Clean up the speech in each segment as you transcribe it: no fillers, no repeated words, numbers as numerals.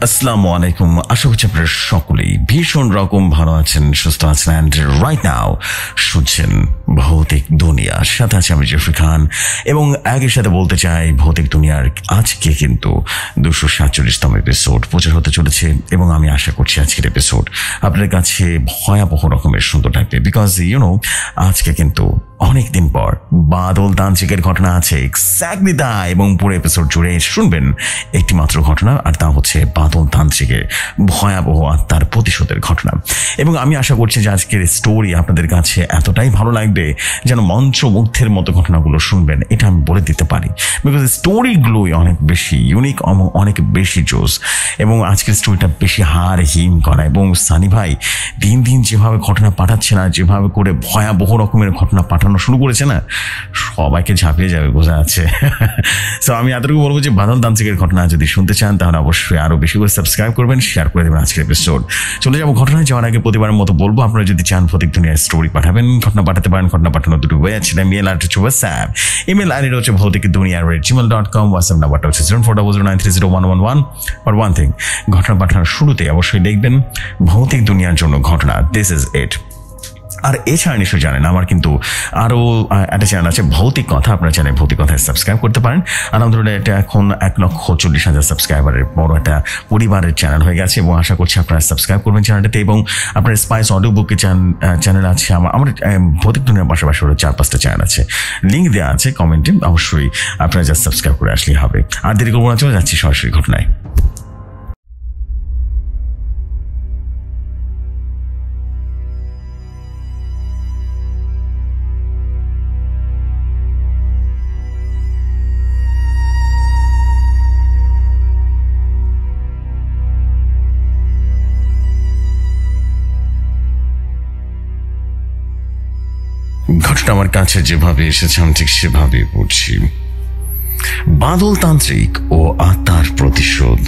আসসালামু আলাইকুম। আশা করছি আপনারা সকলেই ভীষণ রকম ভালো আছেন, সুস্থ আছেন। অ্যান্ড রাইট নাও শুনছেন ভৌতিক দুনিয়ার সাথে আছে আমি জেফরি খান, এবং একই সাথে বলতে চাই ভৌতিক দুনিয়ার আজকে কিন্তু 247তম এপিসোড প্রচার হতে চলেছে, এবং আমি আশা করছি আজকের এপিসোড আপনাদের কাছে ভয়াবহ রকমের সুন্দর লাগবে। বিকজ আজকে কিন্তু অনেকদিন পর বাদল তান্ত্রিকের ঘটনা আছে, এক্স্যাক্টলি তা, এবং পুরো এপিসোড জুড়ে শুনবেন একটি মাত্র ঘটনা, আর তা হচ্ছে বাদল তান্ত্রিকের ভয়াবহ আত্মার প্রতিশোধের ঘটনা। এবং আমি আশা করছি যে আজকের স্টোরি আপনাদের কাছে এতটাই ভালো লাগবে যেন মন্ত্রমুগ্ধের মতো ঘটনাগুলো শুনবেন, এটা আমি বলে দিতে পারি। বিকজ স্টোরিগুলোই অনেক বেশি ইউনিক এবং অনেক বেশি জোস, এবং আজকের স্টোরিটা বেশি হার হিম করা। এবং সানি ভাই দিন দিন যেভাবে ঘটনা পাঠাচ্ছে না, যেভাবে করে ভয়াবহ রকমের ঘটনা পাঠানো শুরু করেছে না, সবাইকে ঝাঁপিয়ে যাবে বোঝা আছে। সো আমি এতটুকু বলবো যে বাদল তান্ত্রিকের ঘটনা যদি শুনতে চান তাহলে অবশ্যই আরো বেশি করে সাবস্ক্রাইব করবেন, শেয়ার করে দেবেন আজকের এপিসোড। চলে যাবো ঘটনায় যাওয়ার আগে প্রতিবারের মতো বলবো, আপনারা যদি চান ভৌতিক দুনিয়ার স্টোরি পাঠাবেন, ঘটনা পাঠাতে পারেন। ঘটনা পাঠানোর দুটো ওয়ে আছে, মেল আইডি হচ্ছে হোয়াটসঅ্যাপ, ইমেল আইডি হচ্ছে ভৌতিক দুনিয়া@gmail.com, হোয়াটসঅ্যাপ নাম্বারটা হচ্ছে 7400930111। আর ওয়ান থিং, ঘটনা পাঠানোর শুরুতে অবশ্যই দেখবেন ভৌতিক দুনিয়ার জন্য ঘটনা, দিস ইজ ইট। আর এছাড়া নিশ্চয় জানেন আমার কিন্তু আরও একটা চ্যানেল আছে ভৌতিক কথা, আপনার চ্যানেল ভৌতিক কথায় সাবস্ক্রাইব করতে পারেন। আলহামদুলিল্লাহ এটা এখন 1,40,000 সাবস্ক্রাইবারের বড় একটা পরিবারের চ্যানেল হয়ে গেছে, এবং আশা করছি আপনারা সাবস্ক্রাইব করবেন চ্যানেলটাতে। এবং আপনার স্পাইস অডিও বুকের চ্যানেল আছে, আমার ভৌতিক দুনিয়ার পাশাপাশি ওরা 4-5টা চ্যানেল আছে, লিঙ্ক দেওয়া আছে কমেন্টে, অবশ্যই আপনারা যা সাবস্ক্রাইব করে আসলেই হবে। আর দেরি করবো না, চলে যাচ্ছি সরাসরি ঘটনায়। ঘটনা আমার কাছে যেভাবে এসেছে আমি ঠিক সেভাবে পড়ছি। বাদল তান্ত্রিক ও আত্মার প্রতিশোধ।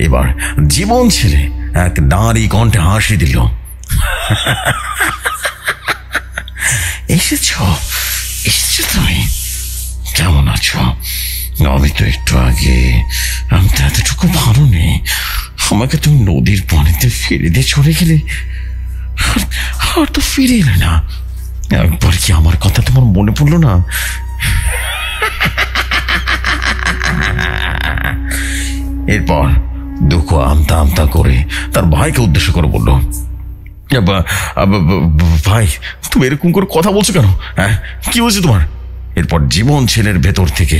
এবার জীবন ছেড়ে এক নারী কণ্ঠে হাসি দিল। এসেছ তুমি, কেমন আছো? আমি তো একটু আগে, আমি তো এতটুকু ভালো নেই, আমাকে তুমি নদীর পানিতে ফেলে দিয়ে চলে গেলে, আর তো ফিরে এলে না। একবার কি আমার কথা তোমার মনে পড়লো না? এরপর দুঃখ আমতা আমতা করে তার ভাইকে উদ্দেশ্য করে বলল, ভাই তুমি এরকম করে কথা বলছো কেন? হ্যাঁ, কি হয়েছে তোমার? এরপর জীবন ছেলের ভেতর থেকে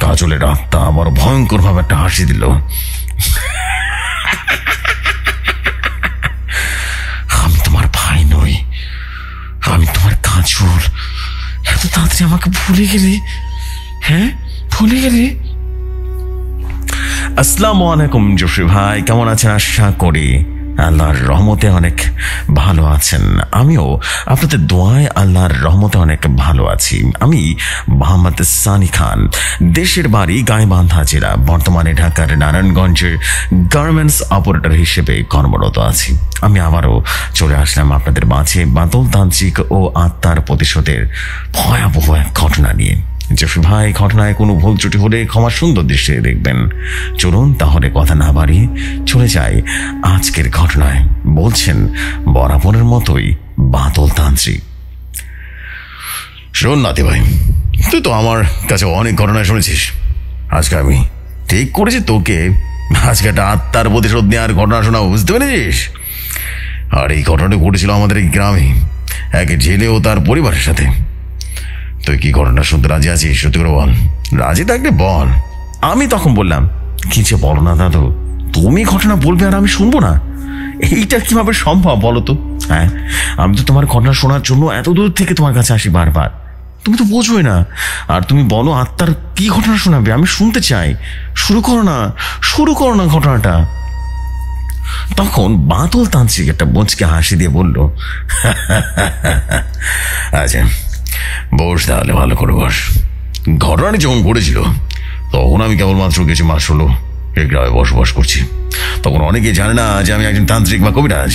কাজলের আত্মা আবার ভয়ঙ্কর ভাবে একটা হাসি দিল। আমি তোমার ভাই নই, আমি তোমার কাজল। এত তাড়াতাড়ি আমাকে ভুলে গেলে? হ্যাঁ, ভুলে গেলে? আসসালামু আলাইকুম জফরি ভাই, কেমন আছেন? আশা করি আল্লাহর রহমতে অনেক ভালো আছেন। আমিও আপনাদের দোয়ায় আল্লাহর রহমতে অনেক ভালো আছি। আমি মোহাম্মদ সানি খান, দেশের বাড়ি গাইবান্ধা জেলা, বর্তমানে ঢাকার নারায়ণগঞ্জের গার্মেন্টস অপারেটর হিসেবে কর্মরত আছি। আমি আবারও চলে আসলাম আপনাদের মাঝে বাদল তান্ত্রিক ও আত্মার প্রতিশোধের ভয়াবহ এক ঘটনা নিয়ে। জফরি ভাই, ঘটনায় কোনো ভুল ত্রুটি হলে ক্ষমা সুন্দর দৃষ্টিতে দেখবেন। চলুন তাহলে কথা না বাড়িয়ে চলে যাই আজকের ঘটনায়। বলছেন বরাবরের মতোই বাদল তান্ত্রিক। শোন নাতি ভাই, তুই তো আমার কাছে অনেক ঘটনা শুনেছিস, আজকে আমি ঠিক করেছি তোকে আজকে একটা আত্মার প্রতিশোধ নেওয়ার ঘটনা শোনা, বুঝতে পেরেছিস? আর এই ঘটনাটা ঘটেছিল আমাদের এই গ্রামে এক জেলে ও তার পরিবারের সাথে। তুই কি ঘটনা শুনতে রাজি আছিস? সত্যি করে বল, রাজি থাকলে বল। আমি তখন বললাম, কি যে বলো না দাদু, তুমি ঘটনা বলবে আর আমি শুনবো না, এইটা কিভাবে সম্ভব বলো তো? হ্যাঁ, আমি তো তোমার ঘটনা শোনার জন্য এত দূর থেকে তোমার কাছে আসি বারবার, তুমি তো বোঝোই না। আর তুমি বলো আত্মার কি ঘটনা শোনাবে, আমি শুনতে চাই। শুরু করো না ঘটনাটা। তখন বাদল তান্ত্রিক একটা বোঝকে হাসি দিয়ে বলল, আচ্ছা বস, তাহলে ভালো করে বস। ঘটনাটি যখন ঘটেছিল তখন আমি কেবলমাত্র কিছু মাস হলো এই গ্রামে বসবাস করছি। তখন অনেকে জানে না যে আমি একজন তান্ত্রিক বা কবিরাজ।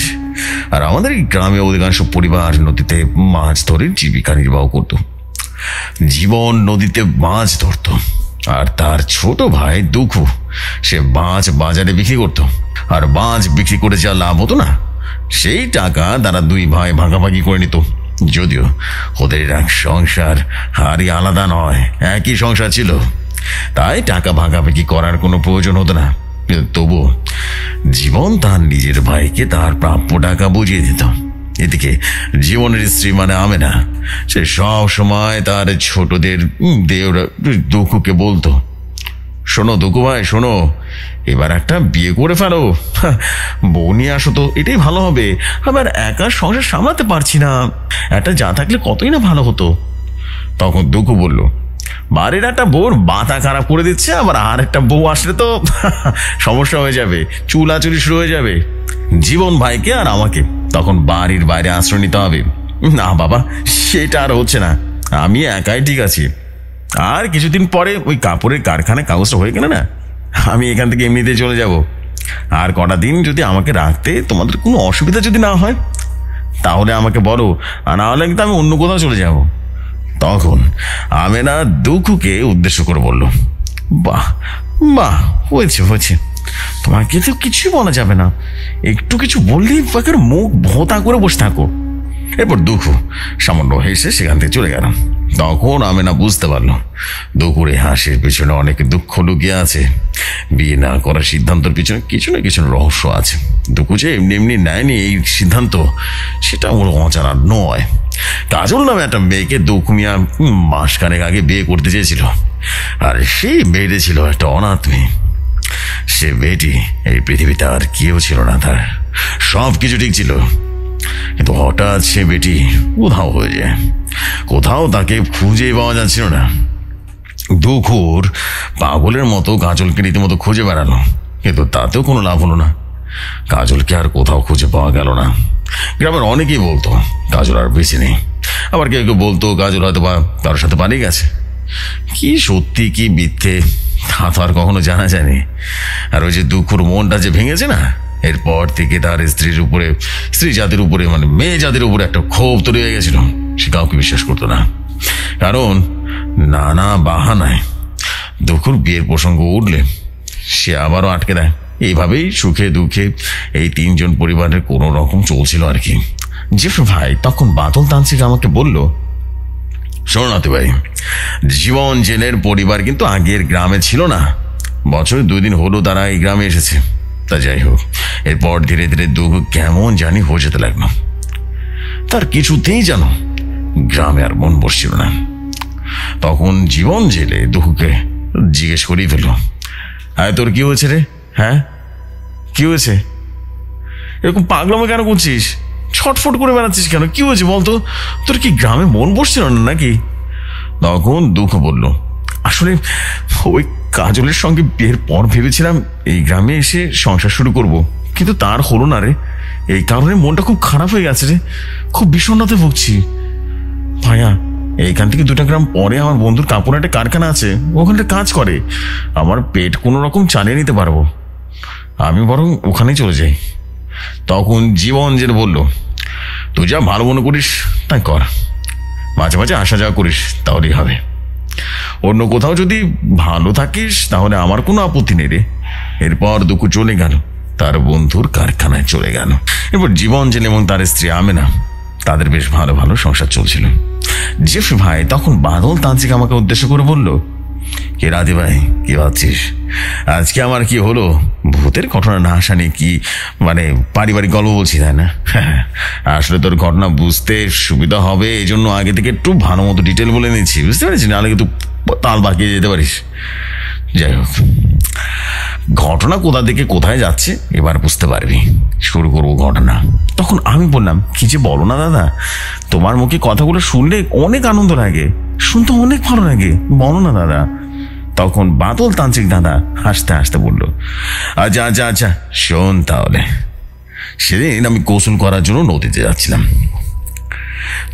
আর আমাদের এই গ্রামে অধিকাংশ পরিবার নদীতে মাছ ধরে জীবিকা নির্বাহ করত। জীবন নদীতে মাছ ধরত, আর তার ছোট ভাই দুঃখু, সে বাঁশ বাজারে বিক্রি করত। আর বাঁশ বিক্রি করে যা লাভ হতো না, সেই টাকা তারা দুই ভাই ভাগাভাগি করে নিত। যদিও ওদের এক সংসার হারই আলাদা নয়, একই সংসার ছিল, তাই টাকা ভাগাভাগি করার কোনো প্রয়োজন হতো না। কিন্তু তবুও জীবন তার নিজের ভাইকে তার প্রাপ্য টাকা বুঝিয়ে দিত। এদিকে জীবনের স্ত্রী মানে আমেনা, সে সব সময় তার ছোটদের দুঃখুকে বলতো, শোনো দুঃখু ভাই, শোনো, এবার একটা বিয়ে করে ফেলো, বউ নিয়ে আসো তো, এটাই ভালো হবে। আবার একা সংসার সামলাতে পারছি না, একটা যা থাকলে কতই না ভালো হতো। তখন দুঃখু বলল, বাড়ির একটা বউর মাথা খারাপ করে দিচ্ছে, আবার আর একটা বউ আসলে তো সমস্যা হয়ে যাবে, চুলাচুলি শুরু হয়ে যাবে জীবন ভাইকে আর আমাকে, তখন বাড়ির বাইরে আশ্রয় নিতে হবে। না বাবা, সেটা আর হচ্ছে না, আমি একাই ঠিক আছি। আর কিছুদিন পরে ওই কাপড়ের কারখানায় কাগজটা হয়ে গেলে না, আমি এখান থেকে এমনিতেই চলে যাব। আর কটা দিন যদি আমাকে রাখতে তোমাদের কোনো অসুবিধা যদি না হয়, তাহলে আমাকে বলো, আর না হলে কিন্তু আমি অন্য কোথাও চলে যাব। তখন আমেনা দুঃখুকে উদ্দেশ্য করে বলল, বাহ বাহ, হয়েছে হয়েছে, তোমাকে তো কিছুই বলা যাবে না, একটু কিছু বললেই মুখ ভোঁতা করে বসে থাকো। এরপর দুঃখু সামান্য হেসে সেখান থেকে চলে গেল। তখন আমেনা বুঝতে পারলো দুঃখুর এই হাসির পিছনে অনেক দুঃখ লুকিয়ে আছে। বিয়ে না করার সিদ্ধান্তের পিছনে কিছু না কিছু রহস্য আছে। দুঃখু যে এমনি এমনি নেয়নি এই সিদ্ধান্ত, সেটা ওর অজানা নয়। কাজল নামে একটা মেয়েকে দুঃখু মিয়া মাসখানেক আগে বিয়ে করতে চেয়েছিল, আর সেই মেয়েটি ছিল একটা অনাথ মেয়ে। সে মেয়েটি এই পৃথিবীতে আর কেউ ছিল না, তার সব কিছু ঠিক ছিল, কিন্তু হঠাৎ সে বেটি উধাও হয়ে যায়। কোথাও তাকে খুঁজে পাওয়া যাচ্ছিল না। দুঃখুর পাগলের মতো কাজলকে রীতিমতো খুঁজে বেড়ালো, কিন্তু তাতেও কোনো লাভ হলো না। কাজলকে আর কোথাও খুঁজে পাওয়া গেল না। গ্রামের অনেকেই বলতো কাজল আর বেঁচে নেই, আবার কেউ কেউ বলতো কাজল হয়তো বা কারোর সাথে পালিয়ে গেছে। কি সত্যি কি মিথ্যে তা তো আর কখনো জানা যায়নি। আর ওই যে দুঃখুর মনটা যে ভেঙেছে না, এরপর থেকে তার স্ত্রী জাতির উপরে মানে মেয়ে জাতির উপরে একটা ক্ষোভ তৈরি হয়ে গেছিল। সে কাউকে বিশ্বাস করতো না, কারণ নানা বাহানায় দুঃখুর বিয়ের প্রসঙ্গ উঠলে সে আবারও আটকে দেয়। এইভাবেই সুখে দুঃখে এই তিনজন পরিবারের কোনো রকম চলছিল আর কি। জেফরি ভাই তখন বাদল তান্ত্রিক আমাকে বলল, শোনো নাতি ভাই, জীবন জেলের পরিবার কিন্তু আগের গ্রামে ছিল না, বছরে 2 দিন হলো তারা এই গ্রামে এসেছে। তা যাই হোক, এরপর ধীরে ধীরে দুঃখ কেমন জানি হয়ে যেতে লাগলো। তার কিছুতেই যেন গ্রামে আর মন বসছিল না। তখন জীবন জেলে দুঃখকে জিজ্ঞেস করেই ফেলল, হ্যাঁ তোর কি হয়েছে রে? হ্যাঁ কি হয়েছে? এরকম পাগলামো কেন করছিস? ছটফট করে বেড়াচ্ছিস কেন? কি হয়েছে বলতো? তোর কি গ্রামে মন বসছিল না নাকি? তখন দুঃখ বলল, আসলে ওই কাজলের সঙ্গে বিয়ের পর ভেবেছিলাম এই গ্রামে এসে সংসার শুরু করব, কিন্তু তার হলো না রে। এই কারণে মনটা খুব খারাপ হয়ে গেছে রে, খুব বিষণ্ণতায় ভুগছি। ভাইয়া, এইখান থেকে 2টা গ্রাম পরে আমার বন্ধুর কাপড় একটা কারখানা আছে, ওখানটা কাজ করে, আমার পেট কোনো রকম চালিয়ে নিতে পারবো, আমি বরং ওখানেই চলে যাই। তখন জীবন যেটা বলল, তুই যা ভালো মনে করিস তাই কর, মাঝে মাঝে আসা যাওয়া করিস, তাহলেই হবে। অন্য কোথাও যদি ভালো থাকিস তাহলে আমার কোনো আপত্তি নেই রে। এরপর দুঃখ চলে গেল, তার বন্ধুর কারখানায় চলে গেল। এরপর জীবন জেলে এবং তার স্ত্রী আমেনা, তাদের বেশ ভালো ভালো সংসার চলছিল। জেফরি ভাই তখন বাদল তান্ত্রিক আমাকে উদ্দেশ্য করে বলল, কে রাতে ভাই, কি ভাবছিস? আজকে আমার কি হলো? ভূতের ঘটনা না আসা নিয়ে কি মানে পারিবারিক গল্প বলছি, তাই না? আসলে তোর ঘটনা বুঝতে সুবিধা হবে এই জন্য আগে থেকে একটু ভালো মতো ডিটেল বলে নিচ্ছি, বুঝতে পেরেছি? নাহলে কিন্তু তাল বাকিয়ে যেতে পারিস। যাই হোক, ঘটনা কোথা থেকে কোথায় যাচ্ছে এবার বুঝতে পারবি। শুরু করবো ঘটনা। তখন আমি বললাম, কি যে বলো না দাদা, তোমার মুখে কথাগুলো শুনলে অনেক আনন্দ লাগে, শুনতে অনেক ভালো লাগে, বলো না দাদা। তখন বাদল তান্ত্রিক দাদা হাসতে হাসতে বলল, আচ্ছা আচ্ছা আচ্ছা শোন তাহলে। সেদিন আমি গোসল করার জন্য নদীতে যাচ্ছিলাম,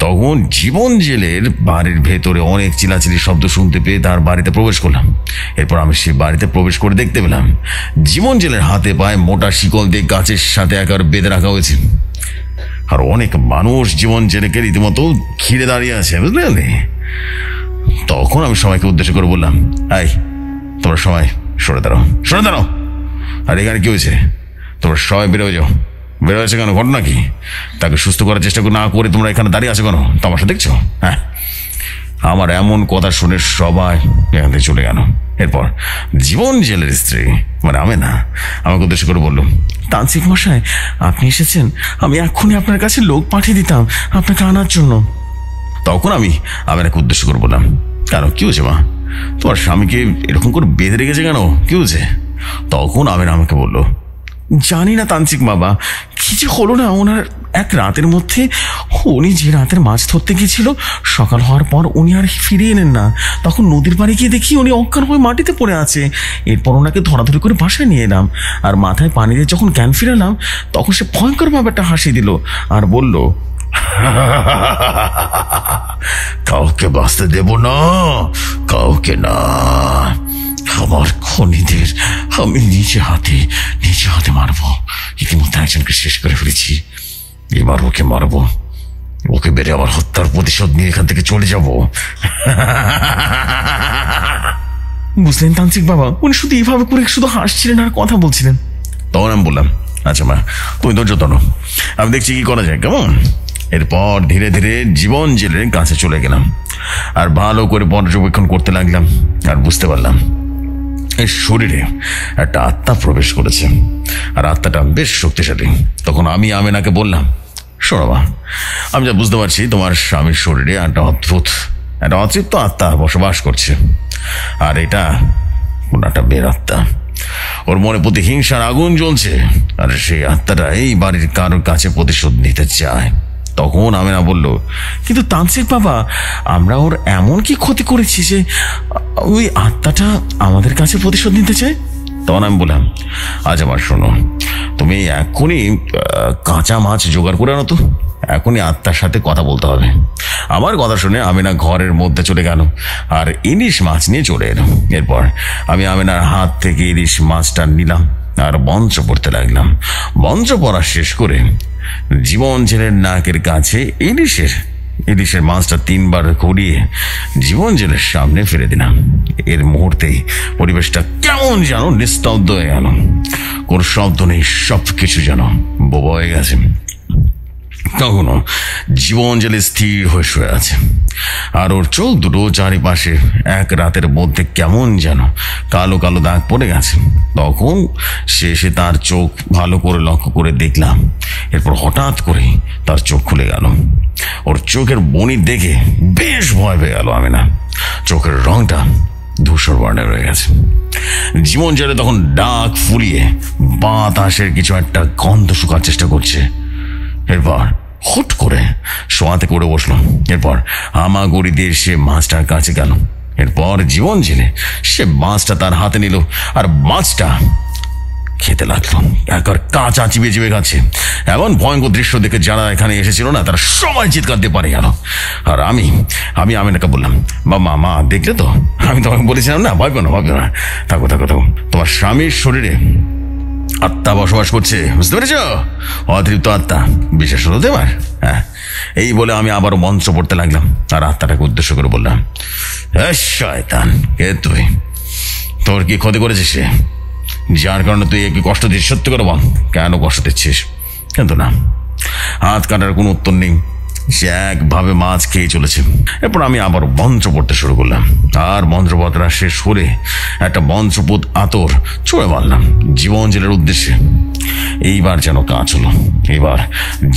তখন জীবন জেলের বাড়ির ভেতরে অনেক চিলাচিলি শব্দ শুনতে পেয়ে তার বাড়িতে প্রবেশ করলাম। এরপর আমি সেই বাড়িতে প্রবেশ করে দেখতে পেলাম জীবন জেলের হাতে পায়ে মোটা শিকল দিয়ে গাছের সাথে একেবারে বেঁধে রাখা হয়েছে, আর অনেক মানুষ জীবন জেলেকে রীতিমতো ঘিরে দাঁড়িয়ে আছে, বুঝলে? তখন আমি সবাইকে উদ্দেশ্য করে বললাম, এই তোমরা সবাই সরে দাঁড়াও। আর এখানে কি হয়েছে? তোমরা সবাই বেরোয় যাও। বেরো হয়েছে কেন? ঘটনা কি? তাকে সুস্থ করার চেষ্টা না করে তোমরা এখানে দাঁড়িয়ে আছো কেন? তামাশা দেখছো? হ্যাঁ। আমার এমন কথা শুনে সবাই এখান থেকে চলে গেল। এরপর জীবন জেলের স্ত্রী মানে আমেনা আমাকে উদ্দেশ্য করে বলল, তান্ত্রিক মশাই, আপনি এসেছেন। আমি এক্ষুনি আপনার কাছে লোক পাঠিয়ে দিতাম আপনাকে আনার জন্য। তখন আমি আমেনাকে উদ্দেশ্য করে বললাম, কেন, কি হয়েছে মা? তোমার স্বামীকে এরকম করে বেঁধে রেখেছে কেন? কি হয়েছে? তখন আমেনা আমাকে বলল, জানি না তান্ত্রিক বাবা, কি যে হলো না ওনার। এক রাতের মধ্যে উনি যে রাতের মাছ ধরতে গিয়েছিল, সকাল হওয়ার পর উনি আর ফিরে এলেন না। তখন নদীর পাড়ে গিয়ে দেখি উনি অজ্ঞান হয়ে মাটিতে পড়ে আছে। এরপর ওনাকে ধরাধরি করে বাসায় নিয়ে এলাম, আর মাথায় পানি দিয়ে যখন জ্ঞান ফিরালাম তখন সে ভয়ঙ্করভাবে একটা হাসি দিল আর বলল, কাউকে বাঁচতে দেব না, কাউকে না। আমার খনিদের আমি নিজে হাতে মারবো। ইতিমধ্যে একজনকে শেষ করে ফেলেছি, এবার ওকে মারবো। ওকে বেড়ে আবার হত্যার প্রতিশোধ নিয়ে এখান থেকে চলে যাব। বুঝলেন তান্ত্রিক বাবা, উনি শুধু এইভাবে করে শুধু হাসছিলেন আর কথা বলছিলেন। তখন আমি বললাম, আচ্ছা মা, তুমি ধৈর্য ধরো, আমি দেখছি কি করা যায়, কেমন? এরপর ধীরে ধীরে জীবন জেলের কাছে চলে গেলাম আর ভালো করে পর্যবেক্ষণ করতে লাগলাম। আর বুঝতে পারলাম এর শরীরে একটা আত্মা প্রবেশ করেছে, আর আত্মাটা বেশ শক্তিশালী। তখন আমি আমেনাকে বললাম, শোনো মা, আমি যা বুঝতে পারছি তোমার স্বামীর শরীরে একটা অতৃপ্ত আত্মা বসবাস করছে, আর এটা কোন একটা বের আত্মা। ওর মনে প্রতি হিংসার আগুন জ্বলছে, আর সেই আত্মাটা এই বাড়ির কারোর কাছে প্রতিশোধ নিতে চায়। তখন আমেনা বলল, কিন্তু তান্ত্রিক বাবা, আমরা ওর এমন কি ক্ষতি করেছি যে ওই আত্মাটা আমাদের কাছে প্রতিশোধ নিতে চায়? তখন আমি বললাম, আজ আমার শোনো, তুমি এখনই কাঁচা মাছ জোগাড় করে আনো তো, এখনই আত্মার সাথে কথা বলতে হবে। আমার কথা শুনে আমেনা ঘরের মধ্যে চলে গেল আর ইলিশ মাছ নিয়ে চলে এলো। এরপর আমি আমেনার হাত থেকে ইলিশ মাছটা নিলাম আর মন্ত্র পড়তে লাগলাম। মন্ত্র পড়া শেষ করে জীবন জেলের নাকের কাছে ইলিশের মাছটা 3 বার ঘুরিয়ে জীবন জেলের সামনে ফেলে দিলাম। এর মুহূর্তেই পরিবেশটা কেমন যেন নিস্তব্ধ হয়ে গেল, কোন শব্দ নেই, সবকিছু যেন বোবা হয়ে গেছে। তখনও জীবন জেলে স্থির হয়ে শুয়ে আছে, আর ওর চোখ দুটো চারিপাশে এক রাতের মধ্যে কেমন যেন কালো কালো দাগ পড়ে গেছে। তখন শেষে তার চোখ ভালো করে লক্ষ্য করে দেখলাম। এরপর হঠাৎ করে তার চোখ খুলে গেল। ওর চোখের বনি দেখে বেশ ভয় পেয়ে গেল আমেনা। চোখের রংটা ধূসর বর্ণের হয়ে গেছে। জীবন জেলে তখন ডাক ফুলিয়ে বাতাসের কিছু একটা গন্ধ শুকার চেষ্টা করছে। এরপর হুট করে শোয়াতে করে বসলো। এরপর হামাগুড়ি দিয়ে সে মাছটার কাছে গেল। এরপর জীবন জেলে সে মাছটা তার হাতে নিল আর মাছটা খেতে লাগলো। একবার কাঁচা চিবিয়ে খাচ্ছে। এমন ভয়ঙ্কর দৃশ্য দেখে যারা এখানে এসেছিল না, তারা সবাই চিৎকার দিয়ে পারে গেল। আর আমি আমেনাকে বললাম, মা দেখলে তো, আমি তোমাকে বলেছিলাম না, ভয় পেও না, থাকো। তোমার স্বামীর শরীরে আত্মা বসবাস করছে, বুঝতে পেরেছ? অতৃপ্ত আত্মা, বিশেষ হতে পার। হ্যাঁ, এই বলে আমি আবার মন্ত্র পড়তে লাগলাম আর আত্মাটাকে উদ্দেশ্য করে বললাম, শয়তান, কে তুই? তোর কি ক্ষতি করেছে সে, যার কারণে তুই কি কষ্ট দিচ্ছিস? সত্যি করে বল, কেন কষ্ট দিচ্ছিস? কিন্তু না, হাত কাটার কোনো উত্তর নেই। সে একভাবে মাছ খেয়ে চলেছে। এরপর আমি আবার মন্ত্র পড়তে শুরু করলাম, আর মন্ত্র পড়া শেষ করে একটা মন্ত্রপুত আতর ছুঁড়ে মারলাম জীবন জেলের উদ্দেশ্যে। এইবার যেন কাজ হলো। এবার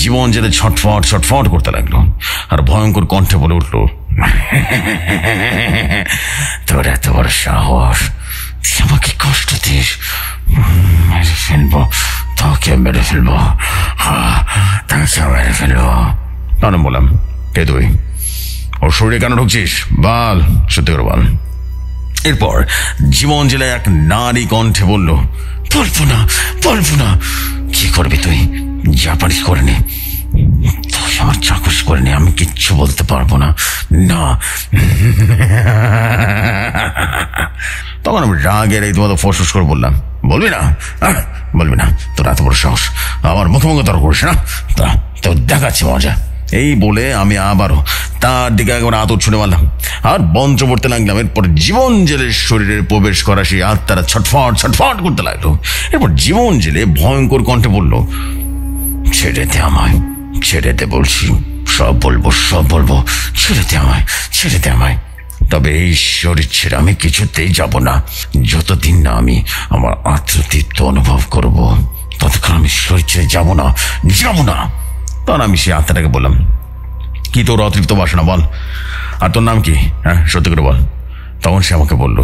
জীবন জেলে ছটফট করতে লাগলো আর ভয়ঙ্কর কণ্ঠে বলে উঠল, তোর এত বড় সাহস, তুই আমাকে কষ্ট দিস? মেরে ফেলবো তোকে, মেরে ফেলবো। আমি বললাম, কে তুই? ওর শরীরে কেন ঢুকছিস? বল, সত্যি করে বল। এরপর জীবন জেলে এক নারী কণ্ঠে বলল, বলবো না। কি করবি তুই? যা পারিস করে নে, তুই আমার চাকুস করে নে, আমি কিচ্ছু বলতে পারবো না। তখন আমি রাগের এই তোমাদের ফসফস করে বললাম, বলবি না? তোর এত বড় সাহস, আমার মুখোমুখি তর্ক করিস না, তোর দেখাচ্ছি মজা। এই বলে আমি আবারও তার দিকে একবার আতর ছুঁড়ে মারলাম আর মন্ত্র পড়তে লাগলাম। এরপর জীবন জেলের শরীরে প্রবেশ করা সেই আত্মারা ছটফট ছটফট করতে লাগলো। এরপর জীবন জেলে ভয়ঙ্কর কণ্ঠে বলল, ছেড়ে দে আমায়, ছেড়ে দে বলছি, সব বলবো, সব বলবো, ছেড়ে দে আমায়, ছেড়ে দে আমায়। তবে এই শরীর ছেড়ে আমি কিছুতেই যাব না। যতদিন না আমি আমার আত্মতৃপ্ত অনুভব করব, ততক্ষণ আমি শরীর ছেড়ে যাবো না, যাবো না। তখন আমি সেই আত্মাটাকে বললাম, কি তোর অতৃপ্ত বাসনা বল, আর তোর নাম কি? হ্যাঁ, সত্যি করে বল। তখন সে আমাকে বলল,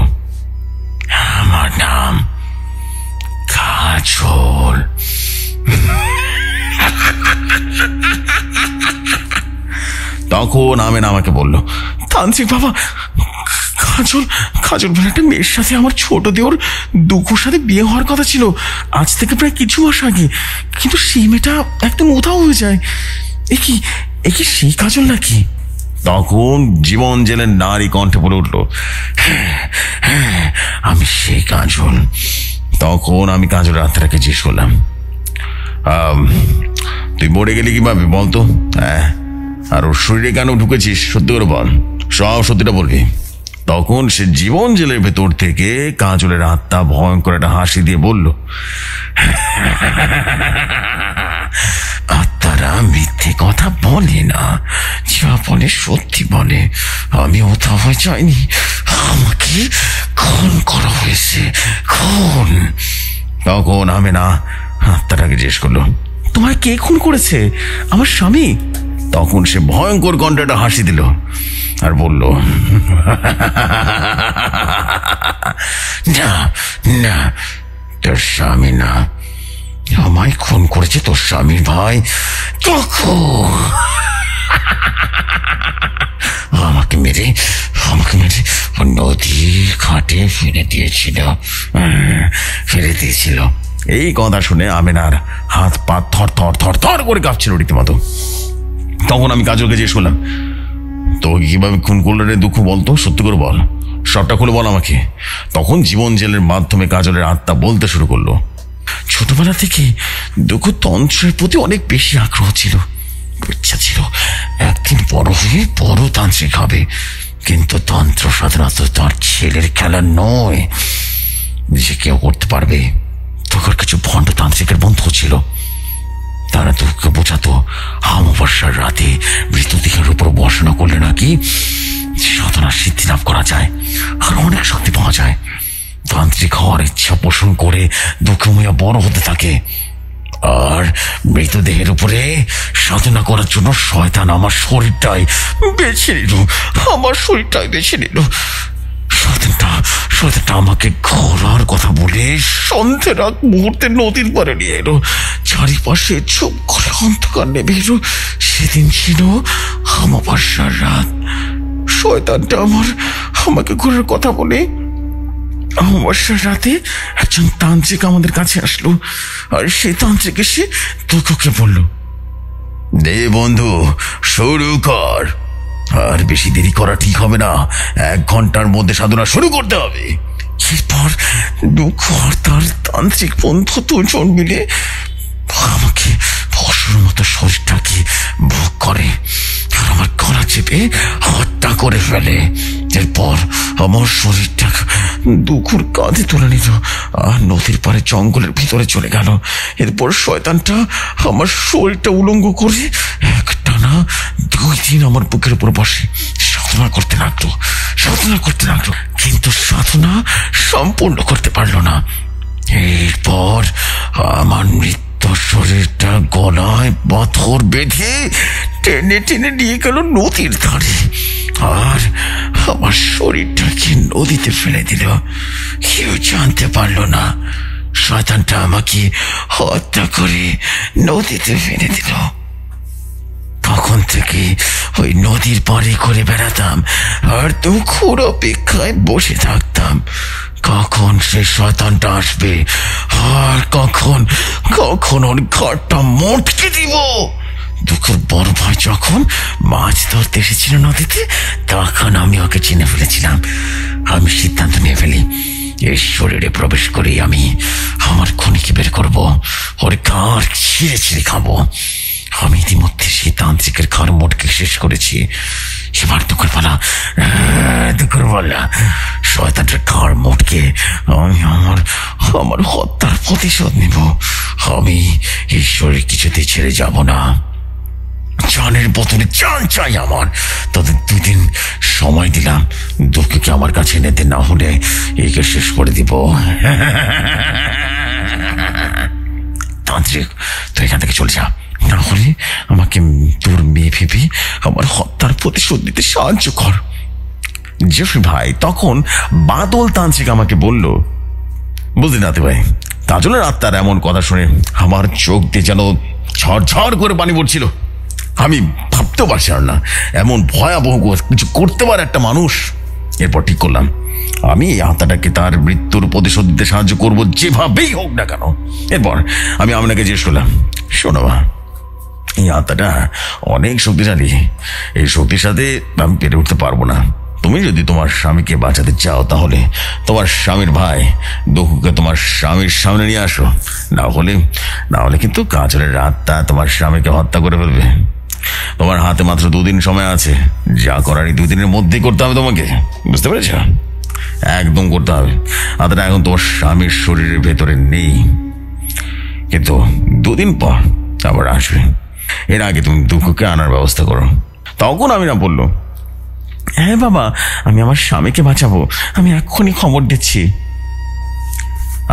আমার নাম কাজল। তখন আমাকে বলল, তান্ত্রিক বাবা, কাজল, কাজল বলে একটা মেয়ের সাথে আমার ছোট দেওর দুঃখর সাথে বিয়ে হওয়ার কথা ছিল আজ থেকে প্রায় কিছু মাস আগে, কিন্তু সেই মেয়েটা একদম উধাও হয়ে যায়। এ কি সেই কাজল নাকি? তখন জীবন জেলের নারী কণ্ঠে বলে উঠল, হ্যাঁ, আমি সেই কাজল। তখন আমি কাজলের আত্মাটাকে জিজ্ঞেস করলাম, তুই মরে গেলি কিভাবে বলতো? হ্যাঁ, আর ওর শরীরে কেন ঢুকেছিস? সত্যি করে বল, সব সত্যিটা বলবি। তখন সে জীবন জেলের ভেতর থেকে কাজলের আত্মা ভয়ঙ্কর একটা হাসি দিয়ে বলল, আত্মারা মিথ্যে কথা বলে না, যা বলে সত্যি বলে। আমি ওটা হয়ে যাইনি, আমাকে খুন করা হয়েছে, খুন। তখন আত্মাটাকে জিজ্ঞেস করলো, তোমায় কে খুন করেছে? আমার স্বামী? তখন সে ভয়ঙ্কর কণ্ঠে হাসি দিল আর বলল, না না, তোর স্বামী না, আমায় খুন করেছে তোর স্বামীর ভাই। তখন আমাকে মেরে নদী ঘাটে ফেলে দিয়েছিল। এই কথা শুনে আমেনার হাত পা থর থর থর থর করে কাঁপছিল রীতিমতো। তখন আমি কাজলকে জিজ্ঞেস করলাম, তো কিভাবে খুন করলে রে দুঃখ, বলতো, সত্যি করে বল, সবটা খুলে বল আমাকে। তখন জীবন জেলের মাধ্যমে কাজলের আত্মা বলতে শুরু করলো, ছোটবেলা থেকে দুঃখ তন্ত্রের প্রতি অনেক বেশি আগ্রহ ছিল, ইচ্ছা ছিল একদিন বড় হয়ে বড় তান্ত্রিক হবে, কিন্তু তন্ত্র সাধারণত তার ছেলের খেলা নয় যে কেউ করতে পারবে। তখন কিছু ভণ্ড তান্ত্রিকের বন্ধু ছিল, তারা তোকে বোঝাতো অমাবস্যার রাতে মৃতদেহের উপর বসানো করলে নাকি সাধনার সিদ্ধি লাভ করা যায় আর অনেক শক্তি পাওয়া যায়। তান্ত্রিক হওয়ার ইচ্ছা পোষণ করে দুঃখময়া বড় হতে থাকে, আর মৃতদেহের উপরে সাধনা করার জন্য শয়তান আমার শরীরটাই বেছে নিল। শয়তানটা আমাকে ঘোরার কথা বলে সন্ধ্যের আগ মুহূর্তে নদীর পাড়ে নিয়ে এলো। চারিপাশে চুপ করে অন্ধকার নেমে এলো। সেদিন ছিল অমাবস্যার রাত। শয়তানটা আমাকে ঘোরার কথা বলে অমাবস্যার রাতে একজন তান্ত্রিক আমাদের কাছে আসলো, আর সেই তান্ত্রিক এসে দুঃখকে বলল, দে বন্ধু, শুরু কর। আর বেশি দেরি করা ঠিক হবে না, 1 ঘন্টার মধ্যে সাধনা শুরু করতে হবে। এরপর দুঃখ আর তার তান্ত্রিক বন্ধু 2 জন মিলে আমাকে পশুর মতো শরীরটাকে ভোগ করে আর আমার গলা চেপে হত্যা করে ফেলে। এরপর আমার শরীরটা দুঃখুর কাঁধে তুলে নিল আর নদীর পাড়ে জঙ্গলের ভিতরে চলে গেল। এরপর শয়তানটা আমার শরীরটা উলঙ্গ করে একটানা 2 দিন আমার বুকের উপর বসে সাধনা করতে লাগলো, কিন্তু সাধনা সম্পূর্ণ করতে পারলো না। এরপর আমার মৃত্যু শরীরটা গলায় পাথর বেঁধে টেনে টেনে নিয়ে গেল নদীর ধারে, আর আমার শরীরটাকে নদীতে ফেলে দিল। কেউ জানতে পারলো না। শয়তানটা আমাকে হত্যা করে নদীতে ফেলে দিল। তখন থেকে ওই নদীর পাড়ে করে বেড়াতাম আর দুঃখের অপেক্ষায় বসে থাকতাম কখন সে শয়তানটা আসবে আর কখন ওর ঘরটা মটকে দিব। দুঃখের বড় ভাই যখন মাছ ধরতে এসেছিল নদীতে, তখন আমি ওকে চিনে ফেলেছিলাম। আমি সিদ্ধান্ত নিয়ে ফেলি, এই শরীরে প্রবেশ করে আমি আমার খুনিকে বের করবো, ওর ঘাড় ছিঁড়ে খাবো। আমি ইতিমধ্যে সেই তান্ত্রিকের ঘর মোটকে শেষ করেছি। এবার দুঃখের পালা, দুঃখের পালা। শয়তানের ঘর মোটকে আমি আমার হত্যার প্রতিশোধ নিব। আমি ঈশ্বরের কিছুতে ছেড়ে যাব না। জানের বদলে জান চাই আমার। তাদের 2 দিন সময় দিলাম, দুঃখকে আমার কাছে এনেতে, না হলে একে শেষ করে দিব। তান্ত্রিক, তুই এখান থেকে চলে যা, না হলে আমাকে তোর মেয়ে ভেবে আমার হত্যার প্রতিশোধ নিতে সাহায্য কর। জেফ্রি ভাই, তখন বাদল তান্ত্রিক আমাকে বলল, বুঝলি নাতি ভাই, কাজলের আত্মার এমন কথা শুনে আমার চোখ দিয়ে যেন ঝরঝর করে পানি পড়ছিল। আমি ভাবতেও পারছিলাম না এমন ভয়াবহ কিছু করতে পারে একটা মানুষ। এরপর ঠিক করলাম, আমি এই আত্মাটাকে তার মৃত্যুর প্রতিশোধ দিতে সাহায্য করবো, যেভাবেই হোক না কেন। এরপর আমি আপনাকে জিজ্ঞেস করলাম, শোনো মা, এই আত্মাটা অনেক শক্তিশালী। এই শক্তির সাথে আমি পেরে উঠতে পারবো না। তুমি যদি তোমার স্বামীকে বাঁচাতে চাও, তাহলে তোমার স্বামীর ভাই দুঃখকে তোমার স্বামীর সামনে নিয়ে আসো, না হলে কিন্তু কাজলের আত্মা তোমার স্বামীকে হত্যা করে ফেলবে। তোমার হাতে মাত্র 2 দিন সময় আছে। যা করার এই 2 দিনের মধ্যেই করতে হবে তোমাকে, বুঝতে পেরেছ? একদম করতে হবে। আত্মাটা এখন তোমার স্বামীর শরীরের ভেতরে নেই, কিন্তু 2 দিন পর আবার আসবে। এর আগে তুমি দুঃখকে আনার ব্যবস্থা করো। তখন আমি না বললো, হ্যাঁ বাবা, আমি আমার স্বামীকে বাঁচাবো, আমি এক্ষুনি খবর দিচ্ছি।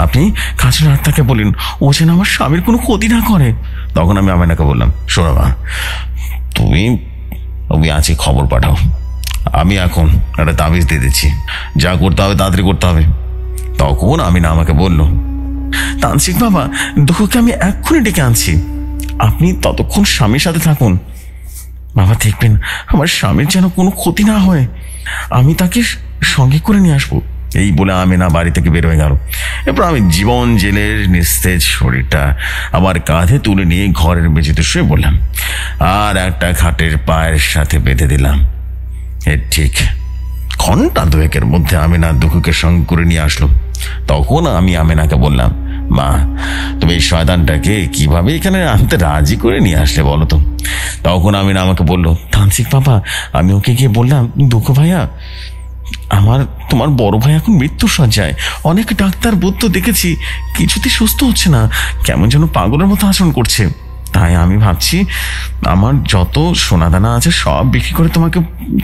আপনি কাজলের আত্মাকে বলেন ও যেন আমার স্বামীর কোনো ক্ষতি না করে। তখন আমি আমেনাকে বললাম, শোনো মা, তুমি আজকে খবর পাঠাও। আমি এখন একটা তাবিজ দিয়ে দিচ্ছি, যা করতে হবে তাড়াতাড়ি করতে হবে। তখন আমি না আমাকে বলল, তান্ত্রিক বাবা, দুঃখকে আমি এক্ষুনি ডেকে আনছি, আপনি ততক্ষণ স্বামীর সাথে থাকুন। বাবা, দেখবেন আমার স্বামীর যেন কোনো ক্ষতি না হয়, আমি তাকে সঙ্গে করে নিয়ে আসবো। এই বলে আমেনা বাড়ি থেকে বের হয়ে গেল। এরপর আমি জীবন জেলের নিস্তেজ শরীরটা আমার কাঁধে তুলে নিয়ে ঘরের মেঝেতে শুয়ে বললাম, আর একটা খাটের পায়ের সাথে বেঁধে দিলাম। এর ঠিক ঘন্টা 2-এর মধ্যে আমেনা দুঃখকে সঙ্গে করে নিয়ে আসলো। তখন আমি আমেনাকে বললাম, মা, তুমি এই শয়তানটাকে কিভাবে এখানে আনতে রাজি করে নিয়ে আসলে বলো তো? তখন আমিনা আমাকে বললো, তান্ত্রিক বাবা, আমি ওকে গিয়ে বললাম, দুঃখ ভাইয়া, তোমার বড় ভাই এখন মৃত্যুর শয্যায়, অনেক ডাক্তার বৈদ্য দেখেছি, কিছুতেই সুস্থ হচ্ছে না, কেমন যেন পাগলের মতো আচরণ করছে। তাই আমি ভাবছি আমার যত সোনাদানা আছে সব বিক্রি করে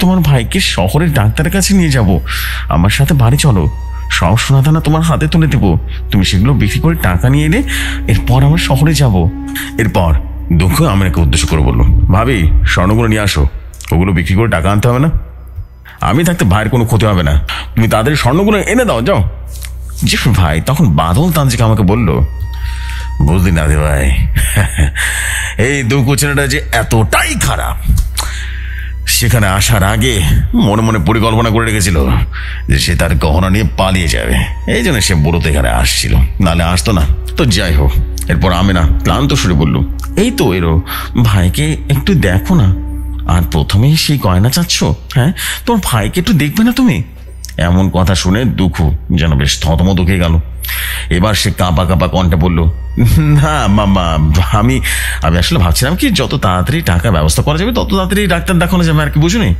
তোমার ভাইকে শহরের ডাক্তারের কাছে নিয়ে যাব। আমার সাথে বাড়ি চলো, সব সোনাদানা তোমার হাতে তুলে দেবো, তুমি সেগুলো বিক্রি করে টাকা নিয়ে এলে এরপর আমরা শহরে যাব। এরপর দুঃখ আমাকে উদ্দেশ্য করে বললো, ভাবি, স্বর্ণগুলো নিয়ে আসো, ওগুলো বিক্রি করে টাকা আনতে হবে না, আমি থাকতে ভাইয়ের কোনো ক্ষতি হবে না, তুমি তাদের স্বর্ণগুলো এনে দাও, যাও। জি ভাই, তখন বাদল তান্ত্রিক আমাকে বললো, বুঝলি না ভাই, এই দুঃখ ছেলেটা যে এতটাই খারাপ, সেখানে আসার আগে মনে মনে পরিকল্পনা করে রেখেছিল যে সে তার গহনা নিয়ে পালিয়ে যাবে। এই জন্য সে বড়তে এখানে আসছিল, নাহলে আসতো না। তো যাই হোক, এরপর আমেনা ক্লান্ত সুরে বলল, এই তো এরো, ভাইকে একটু দেখো না, আর প্রথমেই সেই গয়না চাচ্ছ? হ্যাঁ, তোমার ভাইকে একটু দেখবে না তুমি? এমন কথা শুনে দুঃখ যেন বেশ থতমত হয়ে গেল। এবার সে কাঁপা কাঁপা কণ্ঠে বলল, না মামা, আমি আসলে ভাবছিলাম কি যত তাড়াতাড়ি টাকা ব্যবস্থা করা যাবে তত তাড়াতাড়ি ডাক্তার দেখানো যাবে আর কি, বুঝুনি?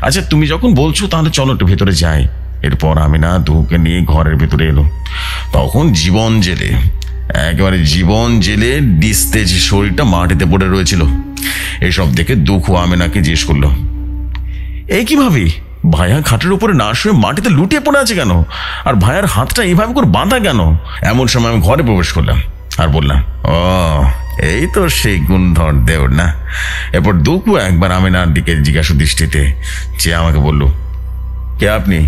আচ্ছা, তুমি যখন বলছো তাহলে চলো একটু ভেতরে যাই। এরপর আমি না দুঃখকে নিয়ে ঘরের ভেতরে এলো। তখন একেবারে জীবন জেলে নিস্তেজ শরীরটা মাটিতে পড়ে রয়েছিল। এসব দেখে দুঃখ আমেনাকে জিজ্ঞেস করলো, এই কিভাবে ভাইয়া খাটের উপরে না শুয়ে মাটিতে লুটিয়ে পড়ে আছে কেন? আর ভাইয়ার হাতটা এইভাবে করে বাঁধা কেন? এমন সময় আমি ঘরে প্রবেশ করলাম আর বললাম, ও এই তো সেই গুণধর দেও না। এরপর দুঃখ একবার আমেনার দিকে জিজ্ঞাসা দৃষ্টিতে চেয়ে আমাকে বলল, কে আপনি?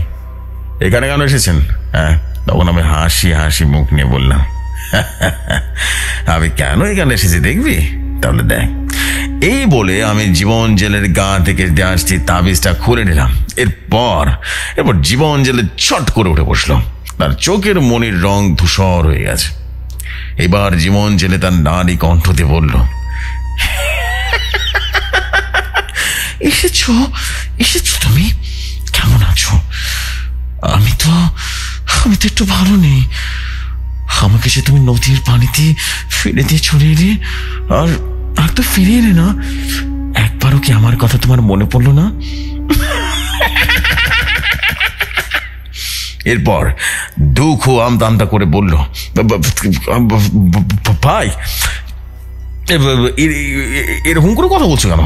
এখানে কেন এসেছেন? হ্যাঁ। তখন আমি হাসি হাসি মুখ নিয়ে বললাম, আমি কেন এখানে এসেছি দেখবি? তাহলে দেখ। এই বলে আমি জীবন জেলের গা থেকে আসছি তাবিজটা খুলে নিলাম। এরপর জীবন জেলে ছট করে উঠে বসলো। তার চোখের মনির রং ধূসর হয়ে গেছে। এবার জীবন জেলে তার নারী কণ্ঠ দিয়ে বলল, এসেছো তুমি? কেমন আছো? আমি তো একটু ভালো নেই। আমাকে যে তুমি নদীর পানিতে ফেলে দিয়ে চলে এলে, আর আর তো ফিরে এলে না, একবারও কি আমার কথা তোমার মনে পড়লো না? এরপর দুঃখ আমতা আমতা করে বলল, ভাই এরকম করে কথা বলছো কেন?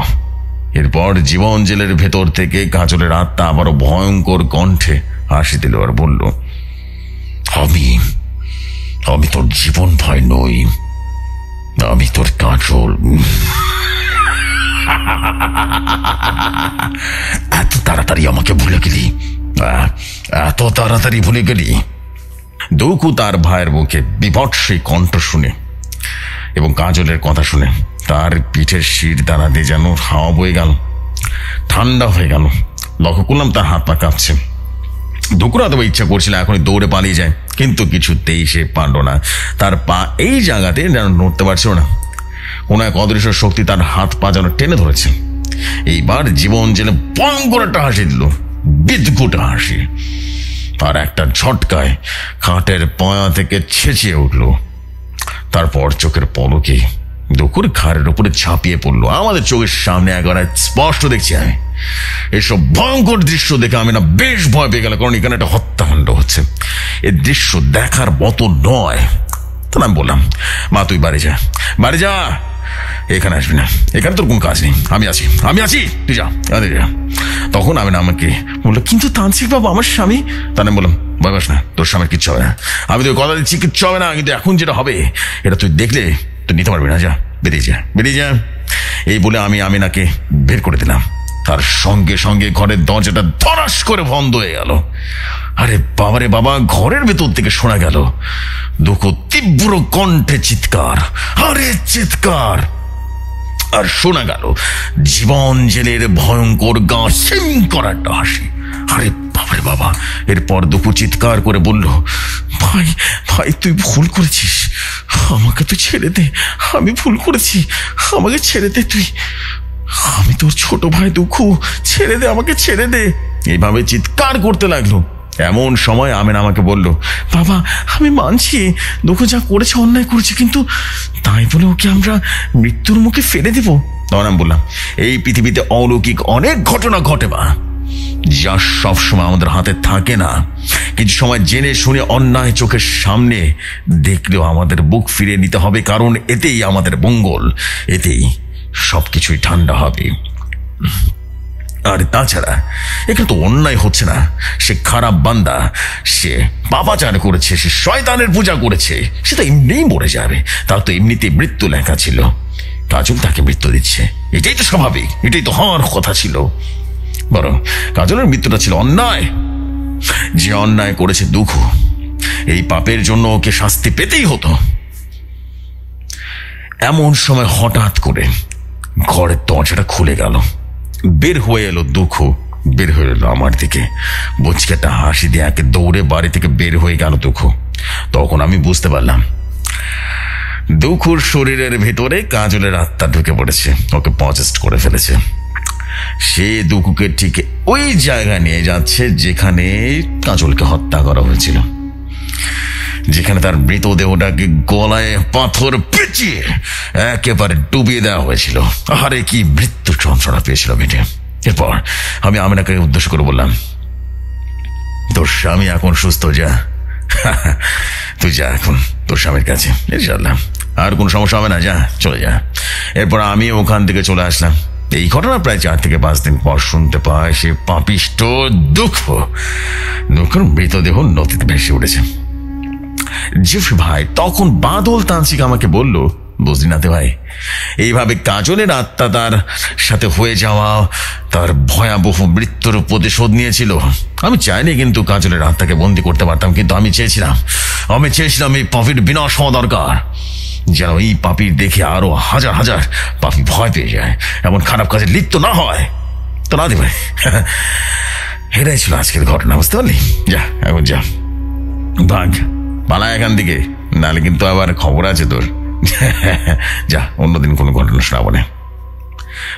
এরপর জীবন জেলের ভেতর থেকে কাজলের আত্মা আবারও ভয়ঙ্কর কণ্ঠে হাসি দিল আর বলল, আমি তোর জীবন ভয় নই, আমি তোর কাজল। এত তাড়াতাড়ি আমাকে ভুলে গেলি, এত তাড়াতাড়ি ভুলে গেলি? দুঃখু তার ভাইয়ের মুখে বিভৎস কণ্ঠ শুনে এবং কাজলের কথা শুনে তার পিঠের শির দানা দিয়ে যেন হাওয়া বয়ে গেল, ঠান্ডা হয়ে গেল। লক্ষ্য করলাম তার হাত পা কাঁপছে। দুঃখুর হয়তো ইচ্ছা করছিল এখনই দৌড়ে পালিয়ে যায়, কিন্তু কিছুতেই সে পারল না। তার পা এই জায়গাতে যেন নড়তে পারছিল না। কোন এক অদৃশ্য শক্তি তার হাত পা যেন টেনে ধরেছে। এইবার জীবন জেলে ভয়ঙ্কর একটা হাসি দিল, বিদ্যুৎ হাসি। আর একটা ঝটকায় খাটের পয়া থেকে ছেঁচিয়ে উঠল। তারপর চোখের পলকে দুঃখুর ঘাড়ের উপরে ঝাঁপিয়ে পড়লো। আমাদের চোখের সামনে একবার স্পষ্ট দেখছি আমি। এসব ভয়ঙ্কর দৃশ্য দেখে আমি না বেশ ভয় পেয়ে গেল, কারণ এখানে একটা হত্যাকাণ্ড হচ্ছে। এই দৃশ্য দেখার মতো নয়। তখন আমি বললাম, মা তুই বাড়ি যা, বাড়ি যা, এখানে আসবি না, এখানে তোর কোন কাজ নেই, আমি আছি, তুই যা। তখন আমি না আমাকে বললো, কিন্তু তান্ত্রিক বাবু আমার স্বামী। তা আমি বললাম, ভয় পাস না, তোর স্বামীর কিচ্ছু হবে না, আমি তোর কথা দিচ্ছি কিচ্ছু হবে না। কিন্তু এখন যেটা হবে এটা তুই দেখলে তুই নিতে পারবি না, যা বেরিয়ে যা। এই বলে আমি আমিনাকে বের করে দিলাম। তার সঙ্গে সঙ্গে ঘরের দরজাটা ধরাস করে বন্ধ হয়ে গেল। আরে বাবারে বাবা, ঘরের ভেতর থেকে শোনা গেল দুঃখ তীব্র কণ্ঠে চিৎকার, আরে চিৎকার। আর শোনা গেল জীবন জেলের ভয়ঙ্কর গা সিং করা একটা হাসি। আরে বাবারে বাবা। এরপর দুঃখ চিৎকার করে বলল, ভাই তুই ভুল করেছিস, আমাকে তুই ছেড়ে দে, আমি ভুল করেছি, আমাকে ছেড়ে দে তুই, আমি তোর ছোট ভাই দুঃখ, ছেড়ে দে, আমাকে ছেড়ে দে। এইভাবে চিৎকার করতে লাগলো। এমন সময় আমিনা আমাকে বলল, বাবা আমি মানছি দুঃখ যা করেছে অন্যায় করেছে, কিন্তু তাই বলে ওকে আমরা মৃত্যুর মুখে ফেলে দেব? তখন আমি বললাম, এই পৃথিবীতে অলৌকিক অনেক ঘটনা ঘটে বা, যা সবসময় আমাদের হাতে থাকে না। কিছু সময় জেনে শুনে অন্যায় চোখের সামনে দেখলেও আমাদের বুক ফিরে নিতে হবে, কারণ এতেই আমাদের মঙ্গল, এতেই সবকিছুই ঠান্ডা হবে। আর তাছাড়া এখানে তো অন্যায় হচ্ছে না, সে খারাপ বান্দা, সে পাপাচার করেছে, সে শয়তানের পূজা করেছে, সে তো এমনিই মরে যাবে, তার তো এমনিতে মৃত্যু লেখা ছিল, কাজল তাকে মৃত্যু দিচ্ছে, এটাই তো স্বাভাবিক, এটাই তো হওয়ার কথা ছিল। বরং কাজলের মৃত্যুটা ছিল অন্যায়। যে অন্যায় করেছে দুঃখ, এই পাপের জন্য ওকে শাস্তি পেতেই হতো। এমন সময় হঠাৎ করে ঘরের দরজাটা খুলে গেল। বের হয়ে এলো দুঃখ, বের হয়ে এলো আমার দিকে, বচকে একটা হাসি দিয়ে একে দৌড়ে বাড়ি থেকে বের হয়ে গেল দুঃখ। তখন আমি বুঝতে পারলাম দুঃখুর শরীরের ভেতরে কাজলের আত্মা ঢুকে পড়েছে, ওকে পজেস্ট করে ফেলেছে। সে দুঃখকে ঠিক ওই জায়গায় নিয়ে যাচ্ছে যেখানে কাজলকে হত্যা করা হয়েছিল, যেখানে তার মৃতদেহটাকে গলায় পাথর পেঁচিয়ে একেবারে ডুবিয়ে দেওয়া হয়েছিল। আরে কি মৃত্যু যন্ত্রণা পেয়েছিল মেয়েটা। এরপর আমি আমিনাকে উদ্দেশ্য করে বললাম, তোর স্বামী এখন সুস্থ, যা তুই যা এখন তোর স্বামীর কাছে, ইনশাআল্লাহ আর কোনো সমস্যা হবে না, যা চলে যা। এরপর আমি ওখান থেকে চলে আসলাম। এই ঘটনা প্রায় 4 থেকে 5 দিন পর শুনতে পায় সে পাপিষ্ট দুঃখের মৃতদেহ নদীতে ভেসে উঠেছে। জেফরি ভাই তখন বাদল তান্ত্রিক আমাকে বলল, বুঝলি না তে ভাই, এইভাবে কাজলের আত্মা তার সাথে হয়ে যাওয়া তার ভয়াবহ মৃত্যুর প্রতিশোধ নিয়েছিল। আমি চাইনি কিন্তু কাজলের আত্মাকে বন্দি করতে পারতাম, কিন্তু আমি চেয়েছিলাম এই পাপির বিনাশ হওয়া দরকার, যেন এই পাপির দেখে আরো হাজার হাজার পাপি ভয় পেয়ে যায়, এমন খারাপ কাজে লিপ্ত না হয়। তো না দি ভাই, এটাই ছিল আজকের ঘটনা, বুঝতে পারলি? যা এখন যা, ভাগ পালা এখান থেকে, নাহলে কিন্তু আবার খবর আছে তোর। যা, অন্যদিন কোনো ঘটনা শোনাবো না।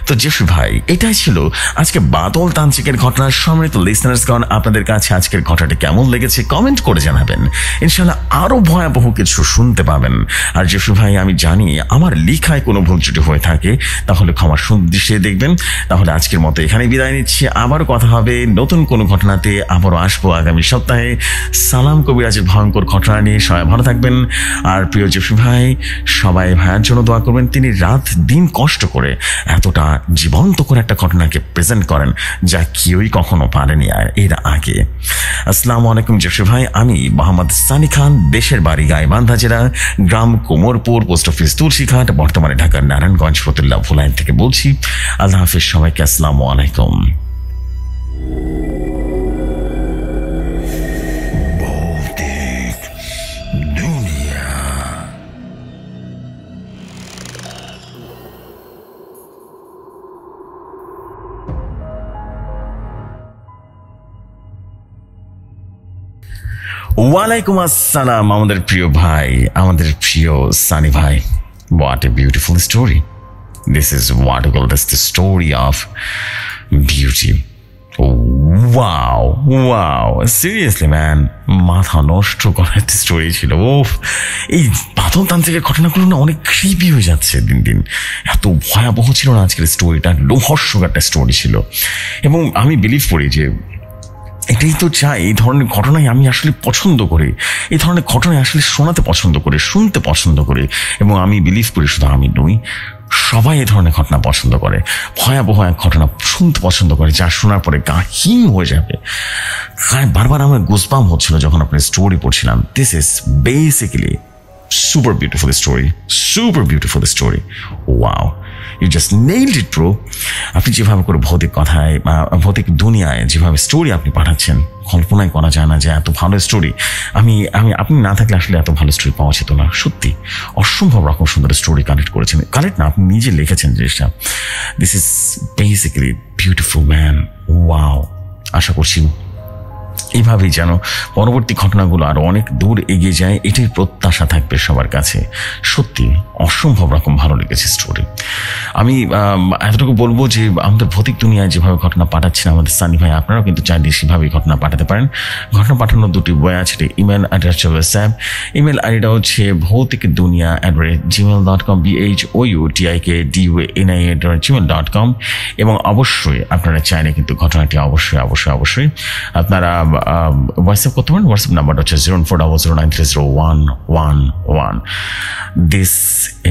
তো জেফরি ভাই, এটাই ছিল আজকে বাদল তান্ত্রিকের ঘটনার সম্মানিত লিসনার্সগণ, আপনাদের কাছে আজকের ঘটনাটি কেমন লেগেছে কমেন্ট করে জানাবেন। ইনশাআল্লাহ আরো ভয়াবহ কিছু শুনতে পাবেন। আর জেফরি ভাই, আমি জানি আমার লিখায় কোনো ভুল ত্রুটি হয়ে থাকে, তাহলে ক্ষমার সুদৃশ্যে দেখবেন। তাহলে আজকের মতো এখানে বিদায় নিচ্ছি, আবারও কথা হবে নতুন কোনো ঘটনাতে, আবারও আসবো আগামী সপ্তাহে সালাম কবিরাজের ভয়ঙ্কর ঘটনা নিয়ে। সবাই ভালো থাকবেন। আর প্রিয় জেফরি ভাই, সবাই ভাইয়ের জন্য দোয়া করবেন। তিনি রাত দিন কষ্ট করে এতটা জীবন্ত করে একটা ঘটনাকে প্রেজেন্ট করেন যা কেউই কখনো পারেনি এর আগে। আসসালামু আলাইকুম জেফরি ভাই, আমি মোহাম্মদ সানি খান, দেশের বাড়ি গাইবান্ধা জেলা, গ্রাম কোমরপুর, পোস্ট অফিস তুলসীঘাট, বর্তমানে ঢাকার নারায়ণগঞ্জ ফতুল্লাহ ফুলাইন থেকে বলছি। আল্লাহ হাফিজ সবাইকে, আসসালামু আলাইকুম। ওয়ালাইকুম আসসালাম আমাদের প্রিয় ভাই, আমাদের প্রিয় সানি ভাই। What a beautiful story. This is what we call this the story of beauty. Wow, wow, seriously man, মাথা নষ্ট করা একটা স্টোরি ছিল। এই বাদল তান্ত্রিকের ঘটনাগুলো না অনেক ক্রিপি হয়ে যাচ্ছে দিন দিন। এত ভয়াবহ ছিল না আজকের স্টোরিটা, লোমহর্ষক একটা স্টোরি ছিল। এবং আমি বিলিভ করি যে এটাই তো চাই, এই ধরনের ঘটনাই আমি আসলে পছন্দ করি, এই ধরনের ঘটনাই আসলে শোনাতে পছন্দ করি, শুনতে পছন্দ করি। এবং আমি বিলিভ করি শুধু আমি নই, সবাই এই ধরনের ঘটনা পছন্দ করে, ভয়াবহ এক ঘটনা শুনতে পছন্দ করে যা শোনার পরে গা হিম হয়ে যাবে। বারবার আমার গোসবাম হচ্ছিল যখন আপনার স্টোরি পড়ছিলাম। This is basically super beautiful story, super beautiful story. Wow, you just nailed it bro. আপনি যেভাবে করে ভৌতিক কথায়, ভৌতিক দুনিয়ায় যেভাবে স্টোরি আপনি পাঠাচ্ছেন, কল্পনাই করা যায় না যে এত ভালো স্টোরি। আপনি না থাকলে আসলে এত ভালো স্টোরি পাওয়া যেত না। সত্যি অসম্ভব রকম সুন্দর স্টোরি কালেক্ট করেছেন, কালেক্ট না, আপনি নিজে লিখেছেন জিনিসটা। This is basically beautiful man. Wow, আশা করছি এইভাবেই যেন পরবর্তী ঘটনাগুলো আরো অনেক দূর এগিয়ে যায়, এটাই প্রত্যাশা থাকবে সবার কাছে। সত্যি অসম্ভব রকম ভালো লেগেছে স্টোরি। আমি এতটুকু বলবো যে আমাদের ভৌতিক দুনিয়ায় যেভাবে ঘটনা পাঠাচ্ছেন আমাদের সানি ভাই, আপনারাও কিন্তু চাইলে সেভাবেই ঘটনা পাঠাতে পারেন। ঘটনা পাঠানোর দুটি বই আছে, ইমেল অ্যাড্রেস হোয়াটসঅ্যাপ। ইমেল আইডিটা হচ্ছে ভৌতিক দুনিয়া @gmail.com, BHOUTIKDUNIA@gmail.com। এবং অবশ্যই আপনারা চাইলে কিন্তু ঘটনাটি অবশ্যই আপনারা হোয়াটসঅ্যাপ করতে পারেন। হোয়াটসঅ্যাপ নাম্বারটা হচ্ছে 0400930111। দিস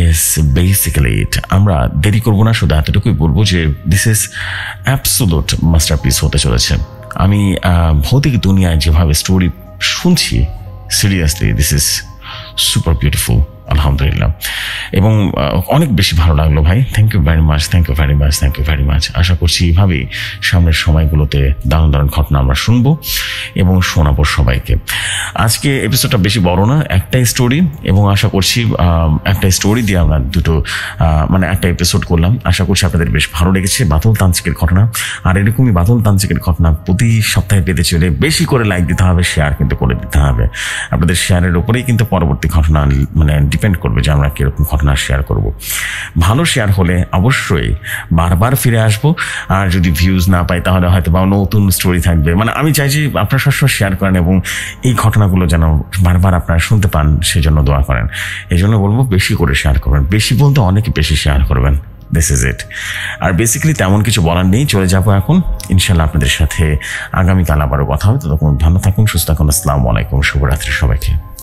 ইজ বেসিক্যালি ইট। আমরা দেরি করবো না, শুধু এতটুকুই বলবো যে দিস ইজ অ্যাবসোলুট মাস্টারপিস হতে চলেছে। আমি ভৌতিক দুনিয়ায় যেভাবে স্টোরি শুনছি, seriously this is super beautiful, আলহামদুলিল্লাহ। এবং অনেক বেশি ভালো লাগলো ভাই। Thank you very much, thank you very much, thank you very much. আশা করছি এইভাবেই সামনের সময়গুলোতে দারুণ দারুণ ঘটনা আমরা শুনবো এবং শোনাবো সবাইকে। আজকে এপিসোডটা বেশি বড় না, একটাই স্টোরি, এবং আশা করছি একটা স্টোরি দিয়ে আমরা একটা এপিসোড করলাম। আশা করছি আপনাদের বেশ ভালো লেগেছে বাদল তান্ত্রিকের ঘটনা। আর এরকমই বাদল তান্ত্রিকের ঘটনা প্রতি সপ্তাহে পেতে চলে বেশি করে লাইক দিতে হবে, শেয়ার কিন্তু করে দিতে হবে। আপনাদের শেয়ারের উপরেই কিন্তু পরবর্তী ঘটনা ডিপেন্ড করবে যে আমরা কিরকম ঘটনা শেয়ার করব। ভালো শেয়ার হলে অবশ্যই বারবার ফিরে আসবো। আর যদি ভিউজ না পাই তাহলে হয়তো বা নতুন স্টোরি থাকবে। আমি চাই যে আপনারা সবসময় শেয়ার করেন এবং এই ঘটনাগুলো যেন বারবার আপনারা শুনতে পান, সেজন্য দোয়া করেন। এই জন্য বলবো বেশি করে শেয়ার করবেন, বেশি বলতে অনেক বেশি শেয়ার করবেন। This is it. আর বেসিক্যালি তেমন কিছু বলার নেই, চলে যাবো এখন। ইনশাল্লাহ আপনাদের সাথে আগামীকাল আবারও কথা হবে। ততক্ষণ ভালো থাকুন, সুস্থ থাকুন। আসসালামু আলাইকুম, শুভরাত্রি সবাইকে।